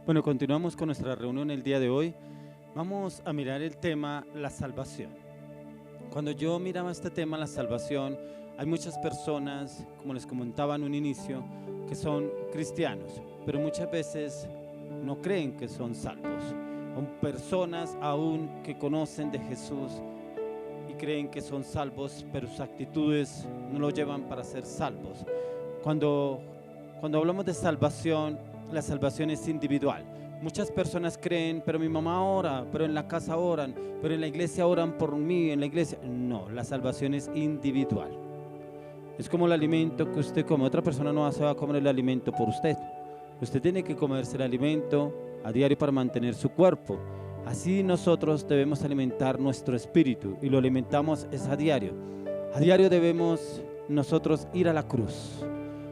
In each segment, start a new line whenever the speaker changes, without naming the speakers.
Bueno, continuamos con nuestra reunión el día de hoy. Vamos a mirar el tema la salvación. Cuando yo miraba este tema, la salvación, hay muchas personas, como les comentaba en un inicio, que son cristianos, pero muchas veces no creen que son salvos. Son personas aún que conocen de Jesús y creen que son salvos, pero sus actitudes no lo llevan para ser salvos. Cuando hablamos de salvación, la salvación es individual. Muchas personas creen, pero mi mamá ora, pero en la casa oran, pero en la iglesia oran por mí, en la iglesia. No, la salvación es individual. Es como el alimento que usted come. Otra persona no se va a comer el alimento por usted. Usted tiene que comerse el alimento a diario para mantener su cuerpo. Así nosotros debemos alimentar nuestro espíritu y lo alimentamos es a diario. A diario debemos nosotros ir a la cruz.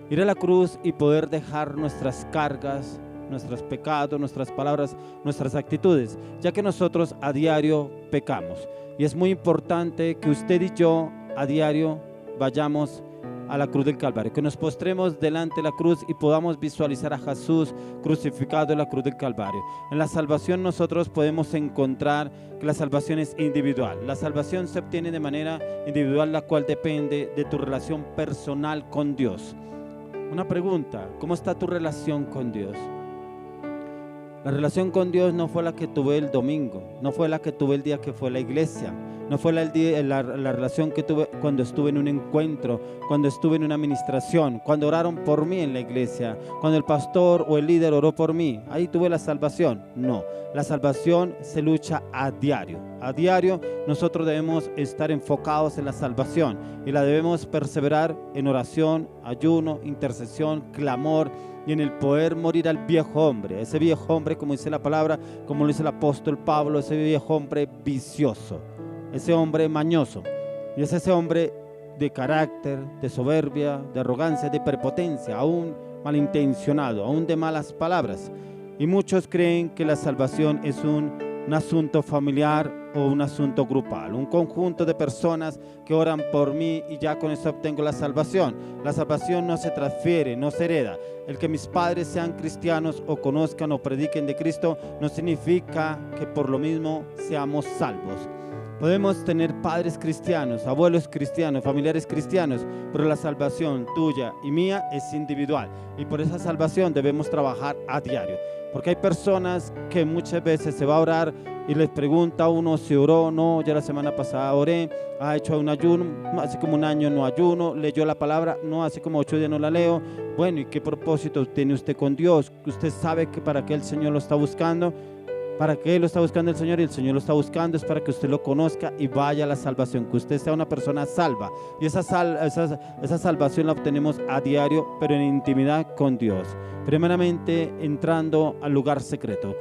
Ir a la cruz y poder dejar nuestras cargas, nuestros pecados, nuestras palabras, nuestras actitudes, ya que nosotros a diario pecamos. Y es muy importante que usted y yo a diario vayamos a la cruz del Calvario, que nos postremos delante de la cruz y podamos visualizar a Jesús crucificado en la cruz del Calvario. En la salvación nosotros podemos encontrar que la salvación es individual. La salvación se obtiene de manera individual, la cual depende de tu relación personal con Dios. Una pregunta, ¿cómo está tu relación con Dios? La relación con Dios no fue la que tuve el domingo, no fue la que tuve el día que fue a la iglesia, no fue la relación que tuve cuando estuve en un encuentro, cuando estuve en una administración, cuando oraron por mí en la iglesia, cuando el pastor o el líder oró por mí, ahí tuve la salvación. No, la salvación se lucha a diario. A diario nosotros debemos estar enfocados en la salvación y la debemos perseverar en oración, ayuno, intercesión, clamor, y en el poder morir al viejo hombre, ese viejo hombre, como dice la palabra, como lo dice el apóstol Pablo, ese viejo hombre vicioso, ese hombre mañoso, y es ese hombre de carácter, de soberbia, de arrogancia, de prepotencia, aún malintencionado, aún de malas palabras. Y muchos creen que la salvación es un asunto familiar o un asunto grupal, un conjunto de personas que oran por mí y ya con eso obtengo la salvación. La salvación no se transfiere, no se hereda. El que mis padres sean cristianos o conozcan o prediquen de Cristo no significa que por lo mismo seamos salvos. Podemos tener padres cristianos, abuelos cristianos, familiares cristianos, pero la salvación tuya y mía es individual y por esa salvación debemos trabajar a diario. Porque hay personas que muchas veces se va a orar y les pregunta a uno si oró o no. Ya la semana pasada oré, ha hecho un ayuno, hace como un año no ayuno, leyó la palabra, no, hace como 8 días no la leo. Bueno, ¿y qué propósito tiene usted con Dios? Usted sabe que para qué el Señor lo está buscando. ¿Para qué lo está buscando el Señor? Y el Señor lo está buscando es para que usted lo conozca y vaya a la salvación, que usted sea una persona salva. Y esa salvación la obtenemos a diario, pero en intimidad con Dios. Primeramente entrando al lugar secreto.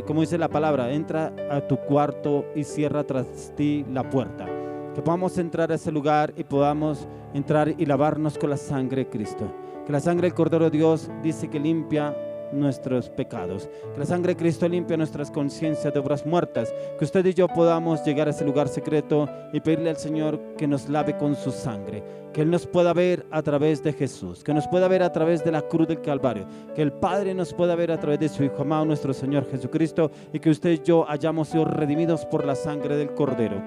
Como dice la palabra, entra a tu cuarto y cierra tras ti la puerta. Que podamos entrar a ese lugar y podamos entrar y lavarnos con la sangre de Cristo. Que la sangre del Cordero de Dios dice que limpia nuestros pecados, que la sangre de Cristo limpia nuestras conciencias de obras muertas, que usted y yo podamos llegar a ese lugar secreto y pedirle al Señor que nos lave con su sangre, que Él nos pueda ver a través de Jesús, que nos pueda ver a través de la cruz del Calvario, que el Padre nos pueda ver a través de su Hijo amado, nuestro Señor Jesucristo, y que usted y yo hayamos sido redimidos por la sangre del Cordero.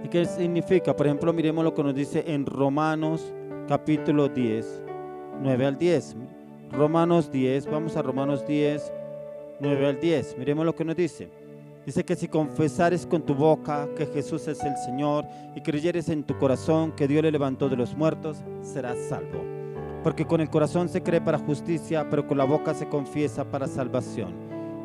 ¿Y qué significa? Por ejemplo, miremos lo que nos dice en Romanos capítulo 10, 9 al 10. Romanos 10, vamos a Romanos 10, 9 al 10. Miremos lo que nos dice. Dice que si confesares con tu boca que Jesús es el Señor y creyeres en tu corazón que Dios le levantó de los muertos, serás salvo. Porque con el corazón se cree para justicia, pero con la boca se confiesa para salvación.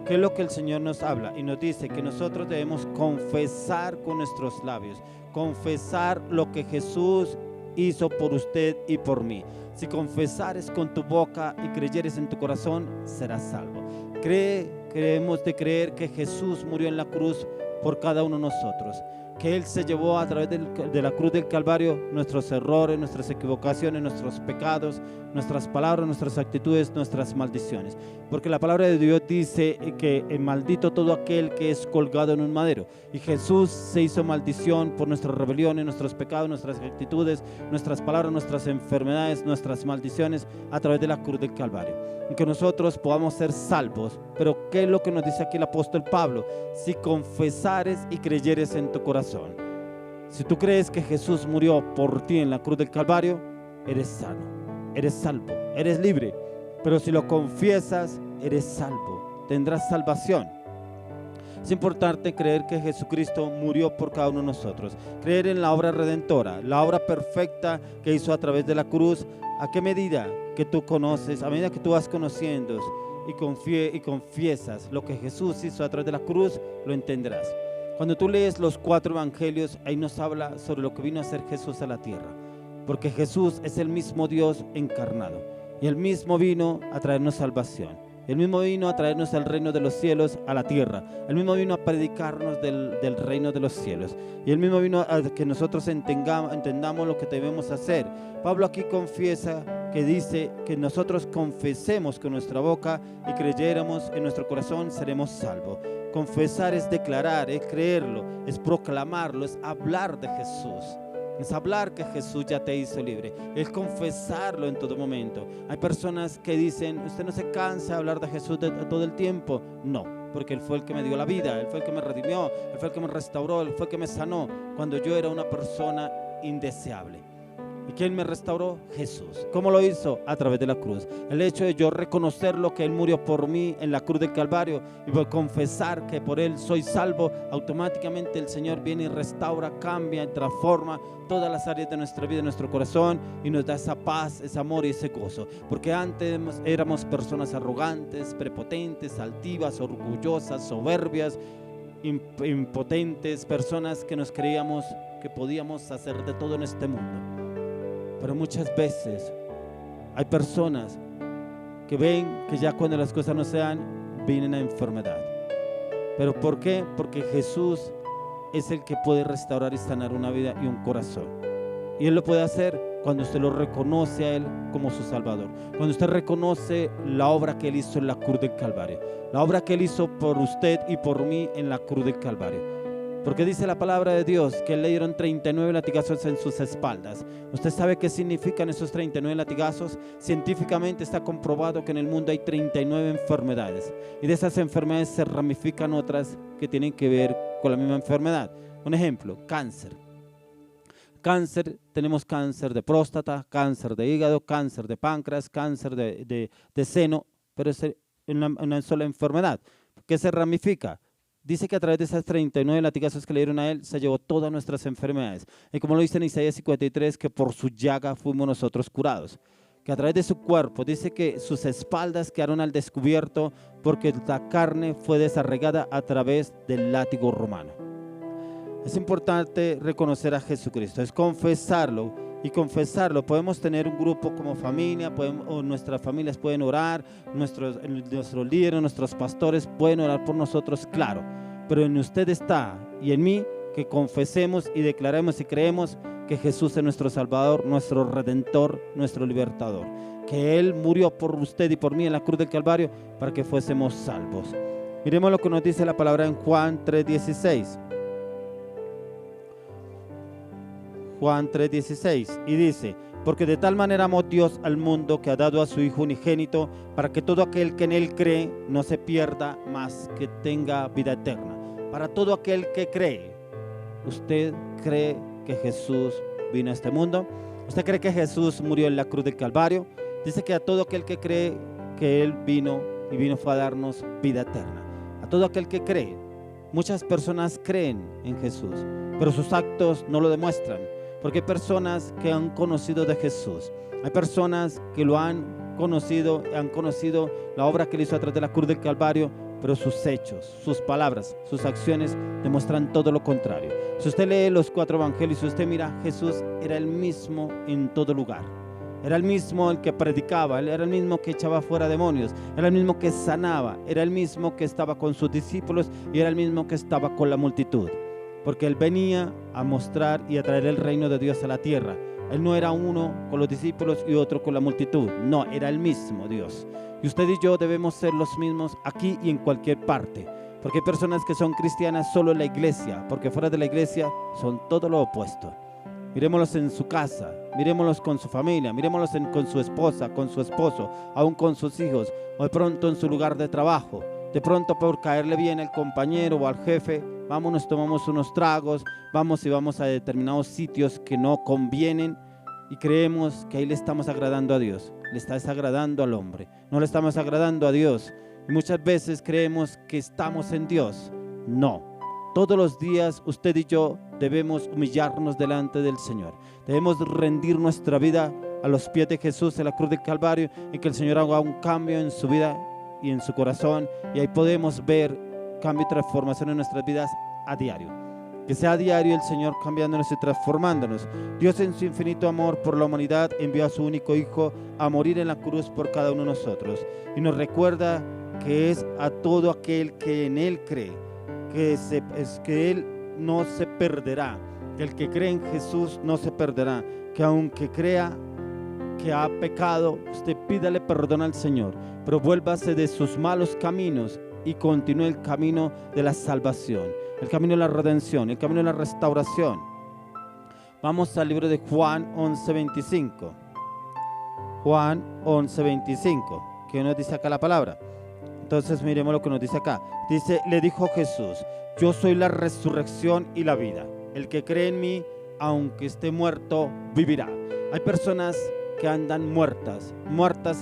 ¿Qué es lo que el Señor nos habla? Y nos dice que nosotros debemos confesar con nuestros labios, confesar lo que Jesús hizo por usted y por mí. Si confesares con tu boca y creyeres en tu corazón, serás salvo. Creemos de creer que Jesús murió en la cruz por cada uno de nosotros. que Él se llevó a través de la cruz del Calvario nuestros errores, nuestras equivocaciones, nuestros pecados, nuestras palabras, nuestras actitudes, nuestras maldiciones. Porque la palabra de Dios dice que maldito todo aquel que es colgado en un madero. Y Jesús se hizo maldición por nuestras rebeliones, nuestros pecados, nuestras actitudes, nuestras palabras, nuestras enfermedades, nuestras maldiciones a través de la cruz del Calvario. Y que nosotros podamos ser salvos. Pero ¿qué es lo que nos dice aquí el apóstol Pablo? Si confesares y creyeres en tu corazón. Si tú crees que Jesús murió por ti en la cruz del Calvario, eres sano. Eres salvo, eres libre, pero si lo confiesas, eres salvo, tendrás salvación. Es importante creer que Jesucristo murió por cada uno de nosotros, creer en la obra redentora, la obra perfecta que hizo a través de la cruz. ¿A qué medida que tú conoces, a medida que tú vas conociendo y confiesas lo que Jesús hizo a través de la cruz, lo entenderás? Cuando tú lees los 4 evangelios, ahí nos habla sobre lo que vino a hacer Jesús a la tierra. Porque Jesús es el mismo Dios encarnado. Y Él mismo vino a traernos salvación. Él mismo vino a traernos el reino de los cielos a la tierra. Él mismo vino a predicarnos del reino de los cielos. Y Él mismo vino a que nosotros entendamos lo que debemos hacer. Pablo aquí confiesa que dice que nosotros confesemos con nuestra boca y creyéramos en nuestro corazón, seremos salvos. Confesar es declarar, es creerlo, es proclamarlo, es hablar de Jesús. Es hablar que Jesús ya te hizo libre. Es confesarlo en todo momento. Hay personas que dicen, ¿usted no se cansa de hablar de Jesús todo el tiempo? No, porque Él fue el que me dio la vida, Él fue el que me redimió, Él fue el que me restauró, Él fue el que me sanó cuando yo era una persona indeseable. ¿Y quién me restauró? Jesús. ¿Cómo lo hizo? A través de la cruz. El hecho de yo reconocer lo que Él murió por mí en la cruz del Calvario y por confesar que por Él soy salvo, automáticamente el Señor viene y restaura, cambia y transforma todas las áreas de nuestra vida, de nuestro corazón, y nos da esa paz, ese amor y ese gozo. Porque antes éramos personas arrogantes, prepotentes, altivas, orgullosas, soberbias, impotentes, personas que nos creíamos que podíamos hacer de todo en este mundo. Pero muchas veces hay personas que ven que ya cuando las cosas no se dan, viene la enfermedad. ¿Pero por qué? Porque Jesús es el que puede restaurar y sanar una vida y un corazón. Y Él lo puede hacer cuando usted lo reconoce a Él como su Salvador. Cuando usted reconoce la obra que Él hizo en la cruz del Calvario. La obra que Él hizo por usted y por mí en la cruz del Calvario. Porque dice la palabra de Dios que le dieron 39 latigazos en sus espaldas. ¿Usted sabe qué significan esos 39 latigazos? Científicamente está comprobado que en el mundo hay 39 enfermedades. Y de esas enfermedades se ramifican otras que tienen que ver con la misma enfermedad. Un ejemplo, cáncer. Cáncer, tenemos cáncer de próstata, cáncer de hígado, cáncer de páncreas, cáncer de seno, pero es una sola enfermedad. ¿Qué se ramifica? Dice que a través de esas 39 latigazos que le dieron a Él, se llevó todas nuestras enfermedades. Y como lo dice en Isaías 53, que por su llaga fuimos nosotros curados. Que a través de su cuerpo, dice que sus espaldas quedaron al descubierto porque la carne fue desarraigada a través del látigo romano. Es importante reconocer a Jesucristo, es confesarlo. Y confesarlo, podemos tener un grupo como familia, o nuestras familias pueden orar, nuestros líderes, nuestros pastores pueden orar por nosotros, claro. Pero en usted está y en mí que confesemos y declaremos y creemos que Jesús es nuestro Salvador, nuestro Redentor, nuestro Libertador. Que Él murió por usted y por mí en la cruz del Calvario para que fuésemos salvos. Miremos lo que nos dice la palabra en Juan 3:16. Juan 3:16 y dice: porque de tal manera amó Dios al mundo que ha dado a su Hijo unigénito para que todo aquel que en Él cree no se pierda, mas que tenga vida eterna. Para todo aquel que cree. ¿Usted cree que Jesús vino a este mundo? ¿Usted cree que Jesús murió en la cruz del Calvario? Dice que a todo aquel que cree que Él vino y vino fue a darnos vida eterna. A todo aquel que cree. Muchas personas creen en Jesús, pero sus actos no lo demuestran. Porque hay personas que han conocido de Jesús. Hay personas que lo han conocido la obra que Él hizo a través de la cruz del Calvario, pero sus hechos, sus palabras, sus acciones demuestran todo lo contrario. Si usted lee los 4 evangelios, si usted mira, Jesús era el mismo en todo lugar. Era el mismo el que predicaba, era el mismo que echaba fuera demonios, era el mismo que sanaba, era el mismo que estaba con sus discípulos y era el mismo que estaba con la multitud. porque Él venía a mostrar y a traer el reino de Dios a la tierra. Él no era uno con los discípulos y otro con la multitud, no, era el mismo Dios. Y usted y yo debemos ser los mismos aquí y en cualquier parte, porque hay personas que son cristianas solo en la iglesia, porque fuera de la iglesia son todo lo opuesto. Miremoslos en su casa, miremoslos con su familia, miremoslos con su esposa, con su esposo, aún con sus hijos, o de pronto en su lugar de trabajo. De pronto por caerle bien al compañero o al jefe, vamos, nos tomamos unos tragos, vamos a determinados sitios que no convienen y creemos que ahí le estamos agradando a Dios. Le está desagradando al hombre, no le estamos agradando a Dios. Y muchas veces creemos que estamos en Dios. No. Todos los días usted y yo debemos humillarnos delante del Señor. Debemos rendir nuestra vida a los pies de Jesús en la cruz del Calvario y que el Señor haga un cambio en su vida y en su corazón. Y ahí podemos ver cambio y transformación en nuestras vidas a diario. Que sea a diario el Señor cambiándonos y transformándonos. Dios en su infinito amor por la humanidad envió a su único Hijo a morir en la cruz por cada uno de nosotros. Y nos recuerda que es a todo aquel que en Él cree. Que Él no se perderá, que el que cree en Jesús no se perderá, que aunque crea que ha pecado, usted pídale perdón al Señor, pero vuélvase de sus malos caminos y continúe el camino de la salvación, el camino de la redención, el camino de la restauración. Vamos al libro de Juan 11:25. Juan 11:25, ¿qué nos dice acá la palabra? Entonces miremos lo que nos dice acá. Dice, le dijo Jesús, yo soy la resurrección y la vida. El que cree en mí, aunque esté muerto, vivirá. Hay personas que andan muertas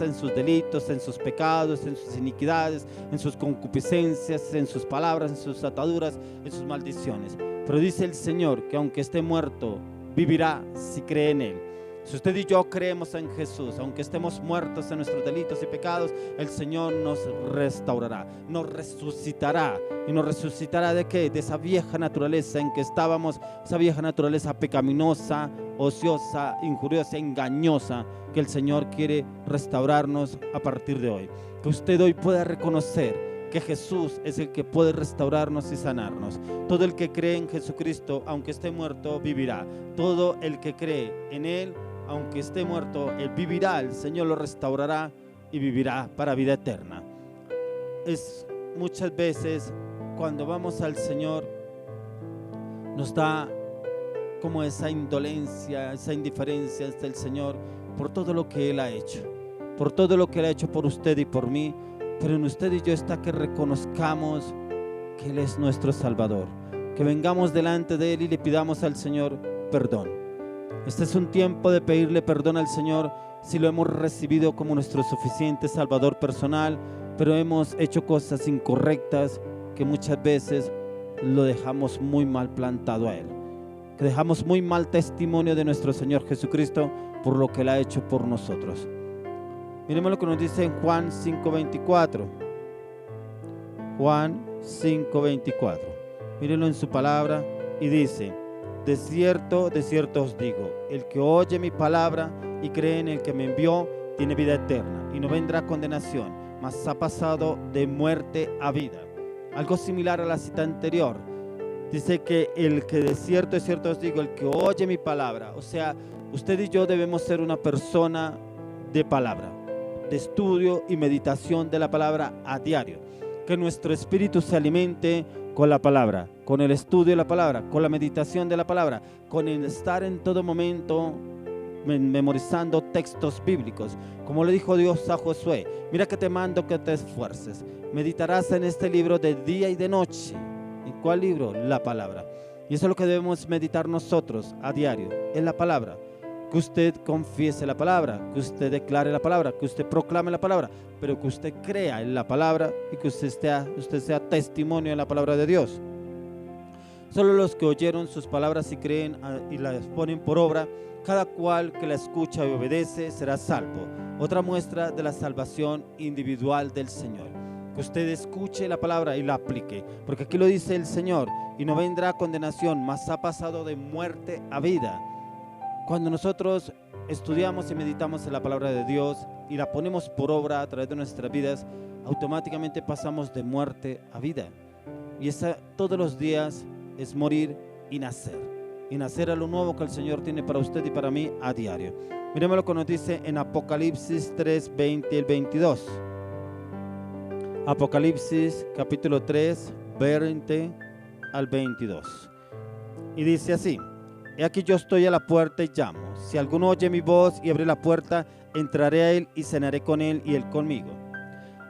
en sus delitos, en sus pecados, en sus iniquidades, en sus concupiscencias, en sus palabras, en sus ataduras, en sus maldiciones. Pero dice el Señor que aunque esté muerto, vivirá si cree en Él. Si usted y yo creemos en Jesús, aunque estemos muertos en nuestros delitos y pecados, el Señor nos restaurará, nos resucitará. ¿Y nos resucitará de qué? De esa vieja naturaleza en que estábamos, esa vieja naturaleza pecaminosa, ociosa, injuriosa, engañosa, que el Señor quiere restaurarnos a partir de hoy. Que usted hoy pueda reconocer que Jesús es el que puede restaurarnos y sanarnos. Todo el que cree en Jesucristo, aunque esté muerto, vivirá. Todo el que cree en Él, aunque esté muerto, Él vivirá, el Señor lo restaurará y vivirá para vida eterna. Es muchas veces cuando vamos al Señor, nos da como esa indolencia, esa indiferencia ante el Señor por todo lo que Él ha hecho, por todo lo que Él ha hecho por usted y por mí. Pero en usted y yo está que reconozcamos que Él es nuestro Salvador, que vengamos delante de Él y le pidamos al Señor perdón. Este es un tiempo de pedirle perdón al Señor si lo hemos recibido como nuestro suficiente Salvador personal, pero hemos hecho cosas incorrectas que muchas veces lo dejamos muy mal plantado a Él, que dejamos muy mal testimonio de nuestro Señor Jesucristo por lo que Él ha hecho por nosotros. Miremos lo que nos dice en Juan 5:24. Juan 5:24. Mírenlo en su palabra y dice, de cierto os digo, el que oye mi palabra y cree en el que me envió, tiene vida eterna y no vendrá a condenación, mas ha pasado de muerte a vida. Algo similar a la cita anterior. Dice que el que de cierto os digo, el que oye mi palabra. O sea, usted y yo debemos ser una persona de palabra, de estudio y meditación de la palabra a diario. Que nuestro espíritu se alimente con la palabra, con el estudio de la palabra, con la meditación de la palabra, con el estar en todo momento memorizando textos bíblicos. Como le dijo Dios a Josué, mira que te mando que te esfuerces. Meditarás en este libro de día y de noche. ¿Y cuál libro? La palabra. Y eso es lo que debemos meditar nosotros a diario, en la palabra. Que usted confiese la palabra, que usted declare la palabra, que usted proclame la palabra, pero que usted crea en la palabra y que usted sea testimonio de la palabra de Dios. Solo los que oyeron sus palabras y creen y las ponen por obra, cada cual que la escucha y obedece será salvo. Otra muestra de la salvación individual del Señor. Que usted escuche la palabra y la aplique, porque aquí lo dice el Señor, y no vendrá condenación, mas ha pasado de muerte a vida. Cuando nosotros estudiamos y meditamos en la palabra de Dios y la ponemos por obra a través de nuestras vidas, automáticamente pasamos de muerte a vida. Y esa todos los días es morir y nacer a lo nuevo que el Señor tiene para usted y para mí a diario. Miremos lo que nos dice en Apocalipsis 3, 20 y el 22. Apocalipsis capítulo 3, 20 al 22. Y dice así: He aquí yo estoy a la puerta y llamo. Si alguno oye mi voz y abre la puerta, entraré a él y cenaré con él y él conmigo.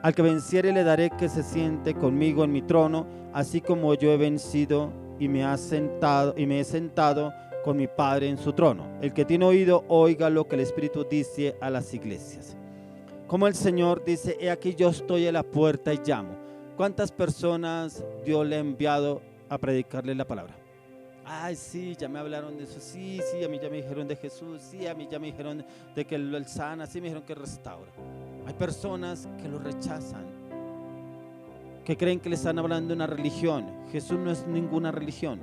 Al que venciere le daré que se siente conmigo en mi trono, así como yo he vencido y me he sentado con mi Padre en su trono. El que tiene oído, oiga lo que el Espíritu dice a las iglesias. Como el Señor dice: he aquí yo estoy a la puerta y llamo. ¿Cuántas personas Dios le ha enviado a predicarle la palabra? Ay, sí, ya me hablaron de eso. Sí, a mí ya me dijeron de Jesús. Sí, a mí ya me dijeron de que Él sana. Sí, me dijeron que restaura. Hay personas que lo rechazan, que creen que le están hablando de una religión. Jesús no es ninguna religión.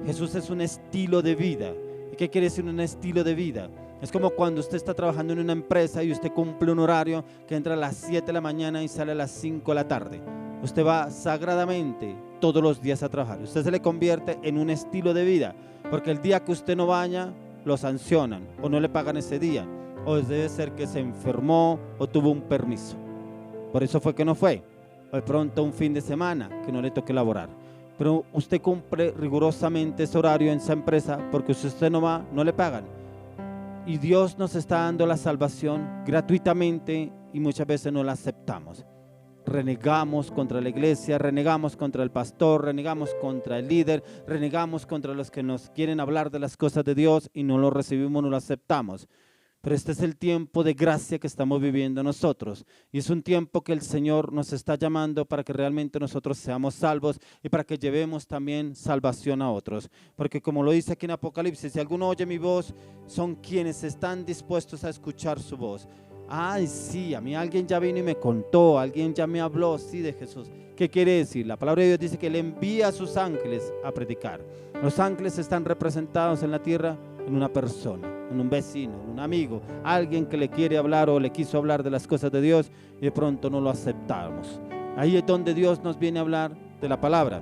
Jesús es un estilo de vida. ¿Y qué quiere decir un estilo de vida? Es como cuando usted está trabajando en una empresa y usted cumple un horario que entra a las 7 de la mañana y sale a las 5 de la tarde. Usted va sagradamente todos los días a trabajar. Usted se le convierte en un estilo de vida, porque el día que usted no vaya, lo sancionan o no le pagan ese día. O debe ser que se enfermó o tuvo un permiso. Por eso fue que no fue. O de pronto un fin de semana que no le toque laborar. Pero usted cumple rigurosamente ese horario en esa empresa, porque si usted no va, no le pagan. Y Dios nos está dando la salvación gratuitamente y muchas veces no la aceptamos. Renegamos contra la iglesia, renegamos contra el pastor, renegamos contra el líder, renegamos contra los que nos quieren hablar de las cosas de Dios y no lo recibimos, no lo aceptamos. Pero este es el tiempo de gracia que estamos viviendo nosotros. Y es un tiempo que el Señor nos está llamando para que realmente nosotros seamos salvos y para que llevemos también salvación a otros. Porque como lo dice aquí en Apocalipsis, si alguno oye mi voz, son quienes están dispuestos a escuchar su voz. Ay, sí, a mí alguien ya vino y me contó, alguien ya me habló, sí, de Jesús. ¿Qué quiere decir? La palabra de Dios dice que Él envía a sus ángeles a predicar. Los ángeles están representados en la tierra en una persona, en un vecino, en un amigo, alguien que le quiere hablar o le quiso hablar de las cosas de Dios y de pronto no lo aceptamos. Ahí es donde Dios nos viene a hablar de la palabra.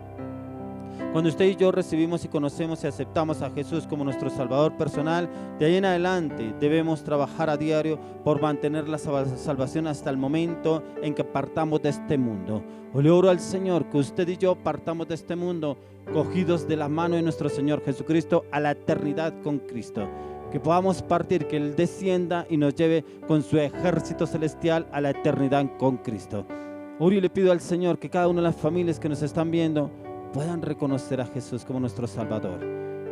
Cuando usted y yo recibimos y conocemos y aceptamos a Jesús como nuestro Salvador personal, de ahí en adelante debemos trabajar a diario por mantener la salvación hasta el momento en que partamos de este mundo. Hoy le oro al Señor que usted y yo partamos de este mundo cogidos de la mano de nuestro Señor Jesucristo a la eternidad con Cristo. Que podamos partir, que Él descienda y nos lleve con su ejército celestial a la eternidad con Cristo. Hoy le pido al Señor que cada una de las familias que nos están viendo puedan reconocer a Jesús como nuestro Salvador.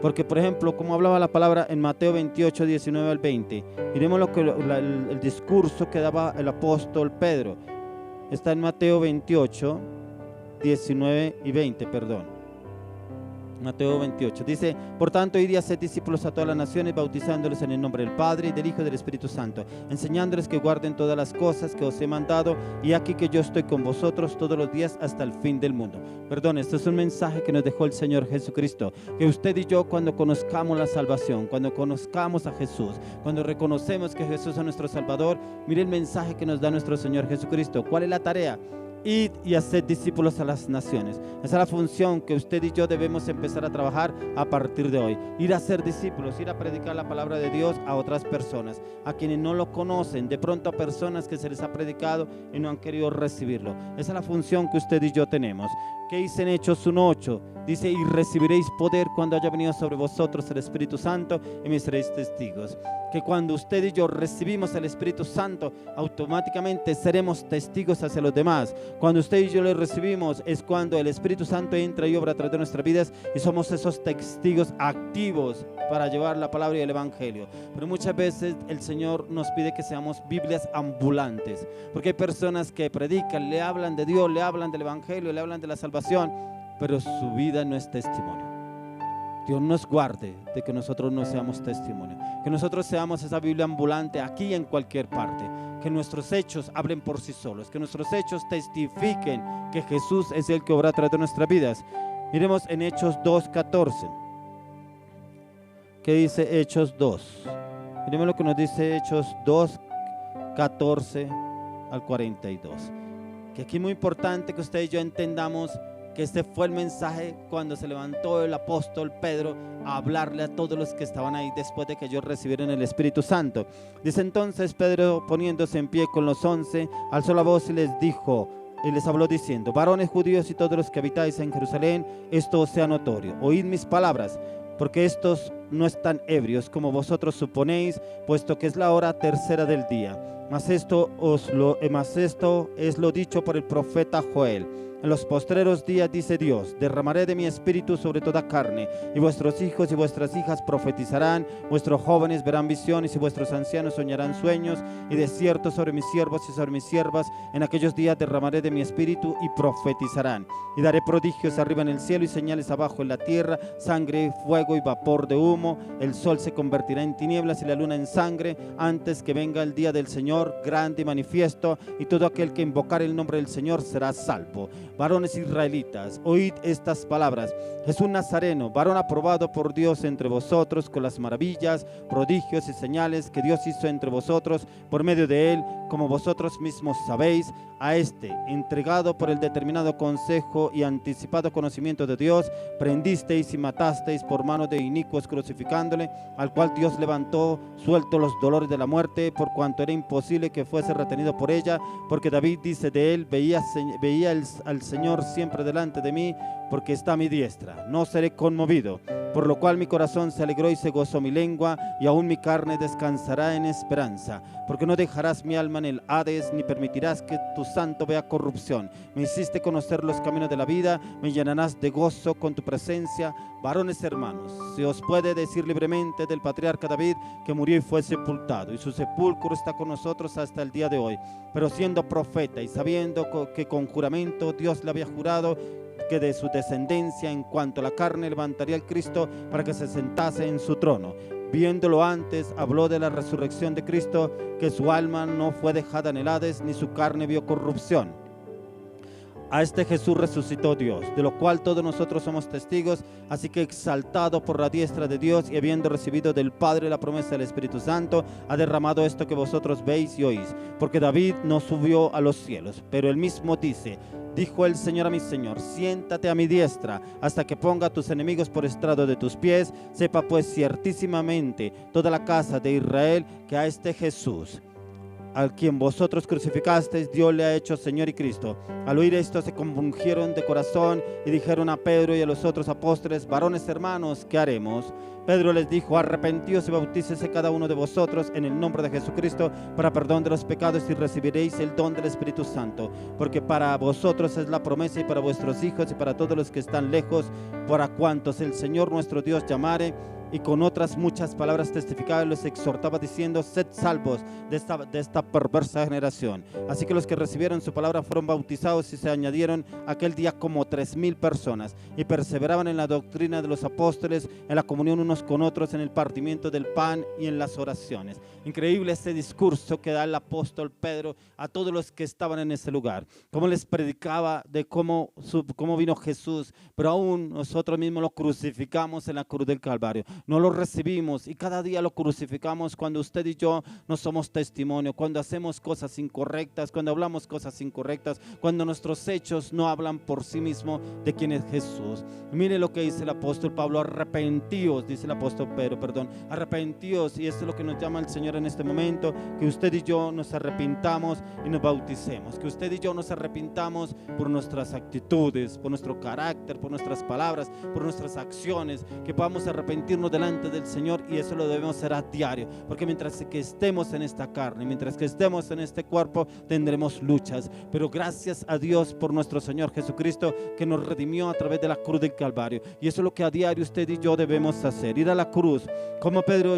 Porque, por ejemplo, como hablaba la palabra en Mateo 28, 19 al 20, miremos el discurso que daba el apóstol Pedro. Está en Mateo 28, 19 y 20, perdón. Mateo 28, dice: por tanto, id y haced discípulos a todas las naciones, bautizándolos en el nombre del Padre, y del Hijo y del Espíritu Santo, enseñándoles que guarden todas las cosas que os he mandado, y aquí que yo estoy con vosotros todos los días hasta el fin del mundo. Perdón, esto es un mensaje que nos dejó el Señor Jesucristo, que usted y yo, cuando conozcamos la salvación, cuando conozcamos a Jesús, cuando reconocemos que Jesús es nuestro Salvador, mire el mensaje que nos da nuestro Señor Jesucristo. ¿Cuál es la tarea? Id y haced discípulos a las naciones. Esa es la función que usted y yo debemos empezar a trabajar a partir de hoy. Ir a ser discípulos, ir a predicar la palabra de Dios a otras personas, a quienes no lo conocen, de pronto a personas que se les ha predicado y no han querido recibirlo. Esa es la función que usted y yo tenemos. ¿Qué dice en Hechos 1:8? Dice: y recibiréis poder cuando haya venido sobre vosotros el Espíritu Santo y me seréis testigos. Que cuando usted y yo recibimos el Espíritu Santo, automáticamente seremos testigos hacia los demás. Cuando usted y yo le recibimos es cuando el Espíritu Santo entra y obra a través de nuestras vidas y somos esos testigos activos para llevar la palabra y el Evangelio. Pero muchas veces el Señor nos pide que seamos Biblias ambulantes, porque hay personas que predican, le hablan de Dios, le hablan del Evangelio, le hablan de la salvación, pero su vida no es testimonio. Dios nos guarde de que nosotros no seamos testimonio, que nosotros seamos esa Biblia ambulante aquí y en cualquier parte, que nuestros hechos hablen por sí solos, que nuestros hechos testifiquen que Jesús es el que obra a través de nuestras vidas. Miremos en Hechos 2:14. ¿Qué dice Hechos 2? Miremos lo que nos dice Hechos 2:14 al 42. Que aquí es muy importante que usted y yo entendamos porque este fue el mensaje cuando se levantó el apóstol Pedro a hablarle a todos los que estaban ahí después de que ellos recibieron el Espíritu Santo. Dice entonces Pedro, poniéndose en pie con los 11, alzó la voz y les dijo, y les habló diciendo: varones judíos y todos los que habitáis en Jerusalén, esto os sea notorio, oíd mis palabras, porque estos no están ebrios como vosotros suponéis, puesto que es la hora tercera del día. Mas esto es lo dicho por el profeta Joel. En los postreros días, dice Dios, derramaré de mi espíritu sobre toda carne, y vuestros hijos y vuestras hijas profetizarán, vuestros jóvenes verán visiones y vuestros ancianos soñarán sueños, y de cierto sobre mis siervos y sobre mis siervas en aquellos días derramaré de mi espíritu y profetizarán, y daré prodigios arriba en el cielo y señales abajo en la tierra, sangre, fuego y vapor de humo. El sol se convertirá en tinieblas y la luna en sangre antes que venga el día del Señor grande y manifiesto, y todo aquel que invocar el nombre del Señor será salvo. Varones israelitas, oíd estas palabras. Jesús Nazareno, varón aprobado por Dios entre vosotros, con las maravillas, prodigios y señales que Dios hizo entre vosotros por medio de él, como vosotros mismos sabéis, a este, entregado por el determinado consejo y anticipado conocimiento de Dios, prendisteis y matasteis por mano de inicuos crucificándole, al cual Dios levantó, suelto los dolores de la muerte, por cuanto era imposible que fuese retenido por ella, porque David dice de él, veía al Señor siempre delante de mí, porque está a mi diestra, no seré conmovido. Por lo cual mi corazón se alegró y se gozó mi lengua, y aún mi carne descansará en esperanza, porque no dejarás mi alma en el Hades, ni permitirás que tu santo vea corrupción. Me hiciste conocer los caminos de la vida, me llenarás de gozo con tu presencia. Varones hermanos, se os puede decir libremente del patriarca David, que murió y fue sepultado, y su sepulcro está con nosotros hasta el día de hoy. Pero siendo profeta y sabiendo que con juramento Dios le había jurado que de su descendencia en cuanto a la carne levantaría al Cristo para que se sentase en su trono, viéndolo antes, habló de la resurrección de Cristo, que su alma no fue dejada en el Hades, ni su carne vio corrupción. A este Jesús resucitó Dios, de lo cual todos nosotros somos testigos. Así que exaltado por la diestra de Dios y habiendo recibido del Padre la promesa del Espíritu Santo, ha derramado esto que vosotros veis y oís. Porque David no subió a los cielos, pero él mismo dice: dijo el Señor a mi Señor, siéntate a mi diestra hasta que ponga a tus enemigos por estrado de tus pies. Sepa pues ciertísimamente toda la casa de Israel que a este Jesús, al quien vosotros crucificasteis, Dios le ha hecho Señor y Cristo. Al oír esto se compungieron de corazón y dijeron a Pedro y a los otros apóstoles: varones hermanos, ¿qué haremos? Pedro les dijo: arrepentíos y bautícese cada uno de vosotros en el nombre de Jesucristo para perdón de los pecados, y recibiréis el don del Espíritu Santo, porque para vosotros es la promesa, y para vuestros hijos y para todos los que están lejos, por a cuantos el Señor nuestro Dios llamare. Y con otras muchas palabras testificaba y los exhortaba diciendo: sed salvos de esta perversa generación. Así que los que recibieron su palabra fueron bautizados, y se añadieron aquel día como 3,000 personas, y perseveraban en la doctrina de los apóstoles, en la comunión unos con otros, en el partimiento del pan y en las oraciones. Increíble este discurso que da el apóstol Pedro a todos los que estaban en ese lugar, cómo les predicaba de cómo vino Jesús, pero aún nosotros mismos lo crucificamos en la cruz del Calvario. No lo recibimos y cada día lo crucificamos cuando usted y yo no somos testimonio, cuando hacemos cosas incorrectas, cuando hablamos cosas incorrectas, cuando nuestros hechos no hablan por sí mismos de quién es Jesús. Mire lo que dice el apóstol Pablo: arrepentíos, dice el apóstol Pedro, arrepentíos, y esto es lo que nos llama el Señor en este momento, que usted y yo nos arrepintamos y nos bauticemos, que usted y yo nos arrepintamos por nuestras actitudes, por nuestro carácter, por nuestras palabras, por nuestras acciones, que podamos arrepentirnos delante del Señor, y eso lo debemos hacer a diario, porque mientras que estemos en esta carne, mientras que estemos en este cuerpo, tendremos luchas, pero gracias a Dios por nuestro Señor Jesucristo, que nos redimió a través de la cruz del Calvario, y eso es lo que a diario usted y yo debemos hacer: ir a la cruz, como Pedro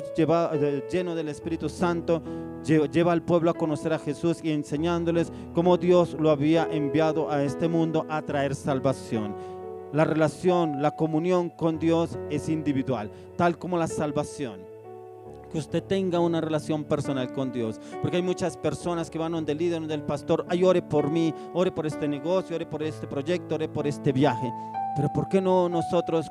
lleno del Espíritu Santo, lleva al pueblo a conocer a Jesús y enseñándoles cómo Dios lo había enviado a este mundo a traer salvación. La relación, la comunión con Dios es individual, tal como la salvación. Que usted tenga una relación personal con Dios, porque hay muchas personas que van donde el líder, donde el pastor: ay, ore por mí, ore por este negocio, ore por este proyecto, ore por este viaje. Pero ¿por qué no nosotros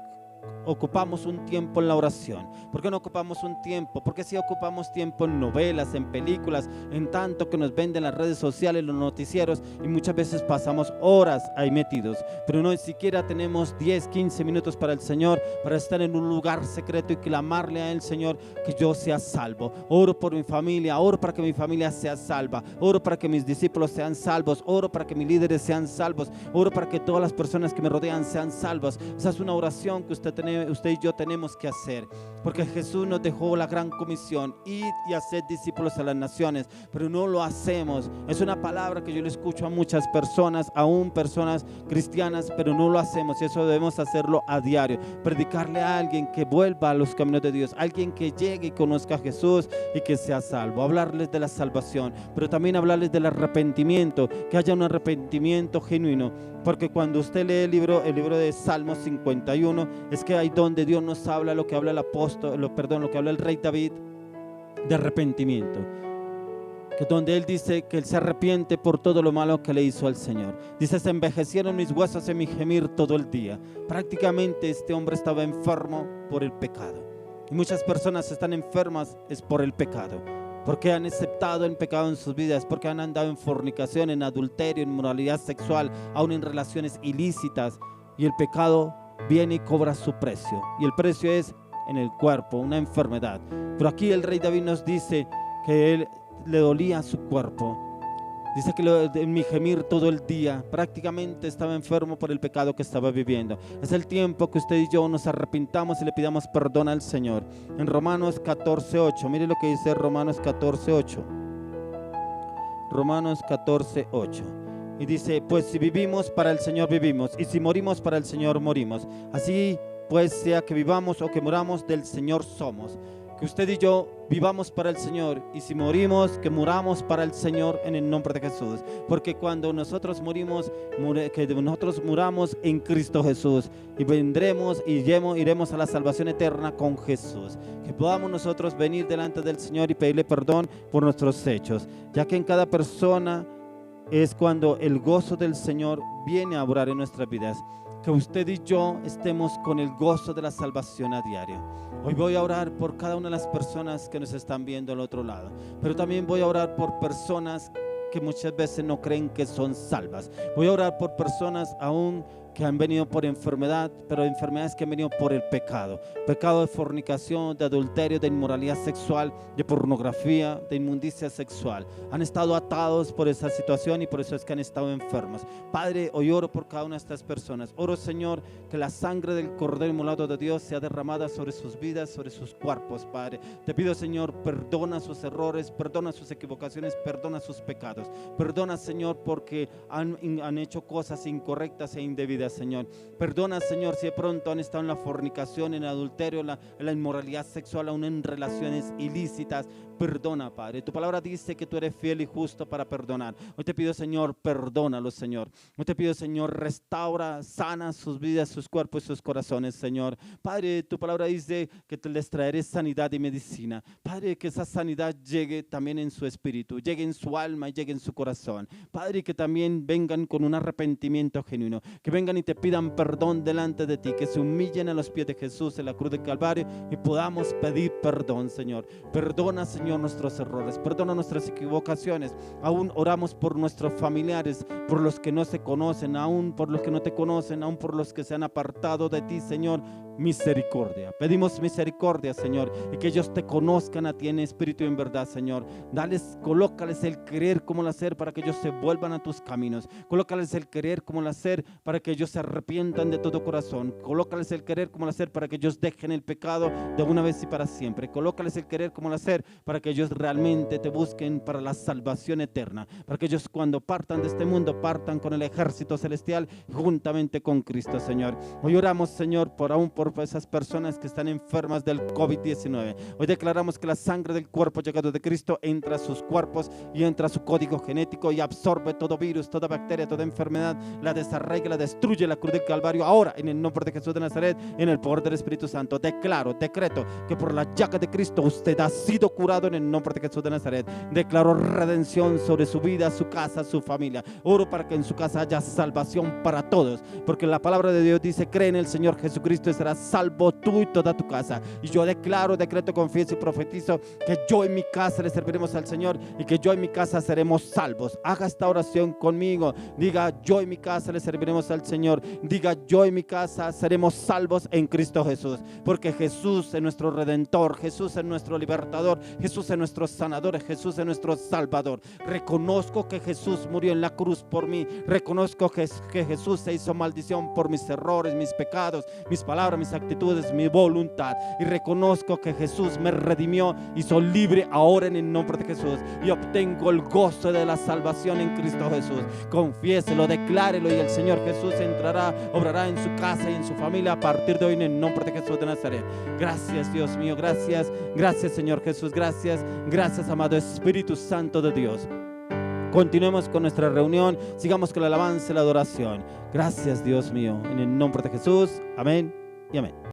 ocupamos un tiempo en la oración? ¿Por qué no ocupamos un tiempo? Porque si ocupamos tiempo en novelas, en películas, en tanto que nos venden las redes sociales, los noticieros, y muchas veces pasamos horas ahí metidos, pero no siquiera tenemos 10, 15 minutos para el Señor, para estar en un lugar secreto y clamarle a Él, Señor, que yo sea salvo. Oro por mi familia, oro para que mi familia sea salva, oro para que mis discípulos sean salvos, oro para que mis líderes sean salvos, oro para que todas las personas que me rodean sean salvas. Esa es una oración que usted y yo tenemos que hacer, porque Jesús nos dejó la gran comisión: id y haced discípulos a las naciones, pero no lo hacemos. Es una palabra que yo le escucho a muchas personas, aún personas cristianas, pero no lo hacemos, y eso debemos hacerlo a diario. Predicarle a alguien que vuelva a los caminos de Dios, alguien que llegue y conozca a Jesús y que sea salvo, hablarles de la salvación, pero también hablarles del arrepentimiento, que haya un arrepentimiento genuino, porque cuando usted lee el libro de Salmos 51, es que ahí donde Dios nos habla lo que habla el apóstol, lo que habla el rey David de arrepentimiento, que donde él dice que él se arrepiente por todo lo malo que le hizo al Señor. Dice: se envejecieron mis huesos en mi gemir todo el día. Prácticamente este hombre estaba enfermo por el pecado, y muchas personas están enfermas es por el pecado, porque han aceptado el pecado en sus vidas, porque han andado en fornicación, en adulterio, en moralidad sexual, aún en relaciones ilícitas, y el pecado viene y cobra su precio, y el precio es en el cuerpo, una enfermedad. Pero aquí el rey David nos dice que él le dolía su cuerpo. Dice que en mi gemir todo el día, prácticamente estaba enfermo por el pecado que estaba viviendo. Es el tiempo que usted y yo nos arrepintamos y le pidamos perdón al Señor. En Romanos 14:8, mire lo que dice Romanos 14:8. Romanos 14:8. Y dice: pues si vivimos, para el Señor vivimos, y si morimos, para el Señor morimos. Así pues, sea que vivamos o que muramos, del Señor somos. Que usted y yo vivamos para el Señor, y si morimos, que muramos para el Señor en el nombre de Jesús. Porque cuando nosotros morimos, que nosotros muramos en Cristo Jesús, y vendremos y iremos a la salvación eterna con Jesús. Que podamos nosotros venir delante del Señor y pedirle perdón por nuestros hechos, ya que en cada persona es cuando el gozo del Señor viene a obrar en nuestras vidas. Que usted y yo estemos con el gozo de la salvación a diario. Hoy voy a orar por cada una de las personas que nos están viendo al otro lado, pero también voy a orar por personas que muchas veces no creen que son salvas. Voy a orar por personas aún que han venido por enfermedad, pero enfermedades que han venido por el pecado de fornicación, de adulterio, de inmoralidad sexual, de pornografía, de inmundicia sexual. Han estado atados por esa situación y por eso es que han estado enfermos. Padre, hoy oro por cada una de estas personas. Oro, Señor, que la sangre del Cordero Inmolado de Dios sea derramada sobre sus vidas, sobre sus cuerpos, Padre. Te pido, Señor, perdona sus errores, perdona sus equivocaciones, perdona sus pecados. Perdona, Señor, porque han hecho cosas incorrectas e indebidas, Señor. Perdona, Señor, si de pronto han estado en la fornicación, en el adulterio, en la inmoralidad sexual, aún en relaciones ilícitas. Perdona, Padre. Tu palabra dice que tú eres fiel y justo para perdonar. Hoy te pido, Señor, perdónalos, Señor. Hoy te pido, Señor, restaura, sana sus vidas, sus cuerpos y sus corazones, Señor. Padre, tu palabra dice que te les traeré sanidad y medicina. Padre, que esa sanidad llegue también en su espíritu, llegue en su alma y llegue en su corazón. Padre, que también vengan con un arrepentimiento genuino, que vengan y te pidan perdón delante de ti, que se humillen a los pies de Jesús en la cruz del Calvario y podamos pedir perdón, Señor. Perdona, Señor, nuestros errores, perdona nuestras equivocaciones. Aún oramos por nuestros familiares, por los que no se conocen, aún por los que no te conocen, aún por los que se han apartado de ti, Señor. Misericordia, pedimos misericordia, Señor, y que ellos te conozcan a ti en espíritu y en verdad, Señor. Colócales el querer como el hacer para que ellos se vuelvan a tus caminos. Colócales el querer como el hacer para que ellos se arrepientan de todo corazón. Colócales el querer como el hacer para que ellos dejen el pecado de una vez y para siempre. Colócales el querer como el hacer para que ellos realmente te busquen para la salvación eterna, para que ellos cuando partan de este mundo partan con el ejército celestial juntamente con Cristo, Señor. Hoy oramos, Señor, por esas personas que están enfermas del COVID-19. Hoy declaramos que la sangre del cuerpo llegado de Cristo entra a sus cuerpos y entra a su código genético y absorbe todo virus, toda bacteria, toda enfermedad, la desarraiga, la destruye la cruz del Calvario. Ahora, en el nombre de Jesús de Nazaret, en el poder del Espíritu Santo, decreto que por la llaga de Cristo usted ha sido curado en el nombre de Jesús de Nazaret. Declaro redención sobre su vida, su casa, su familia. Oro para que en su casa haya salvación para todos, porque la palabra de Dios dice: cree en el Señor Jesucristo y será serás salvo tú y toda tu casa. Y yo declaro, decreto, confieso y profetizo que yo y mi casa le serviremos al Señor y que yo y mi casa seremos salvos. Haga esta oración conmigo. Diga: yo y mi casa le serviremos al Señor. Diga: yo y mi casa seremos salvos en Cristo Jesús. Porque Jesús es nuestro Redentor, Jesús es nuestro libertador, Jesús es nuestro sanador, Jesús es nuestro salvador. Reconozco que Jesús murió en la cruz por mí. Reconozco que Jesús se hizo maldición por mis errores, mis pecados, mis palabras, mis actitudes, mi voluntad. Y reconozco que Jesús me redimió y soy libre ahora en el nombre de Jesús. Y obtengo el gozo de la salvación en Cristo Jesús. Confiéselo, declárelo, y el Señor Jesús entrará, obrará en su casa y en su familia a partir de hoy en el nombre de Jesús de Nazaret. Gracias, Dios mío, gracias. Gracias, Señor Jesús, gracias. Gracias, amado Espíritu Santo de Dios. Continuemos con nuestra reunión, sigamos con la alabanza y la adoración. Gracias, Dios mío, en el nombre de Jesús. Amén y amén.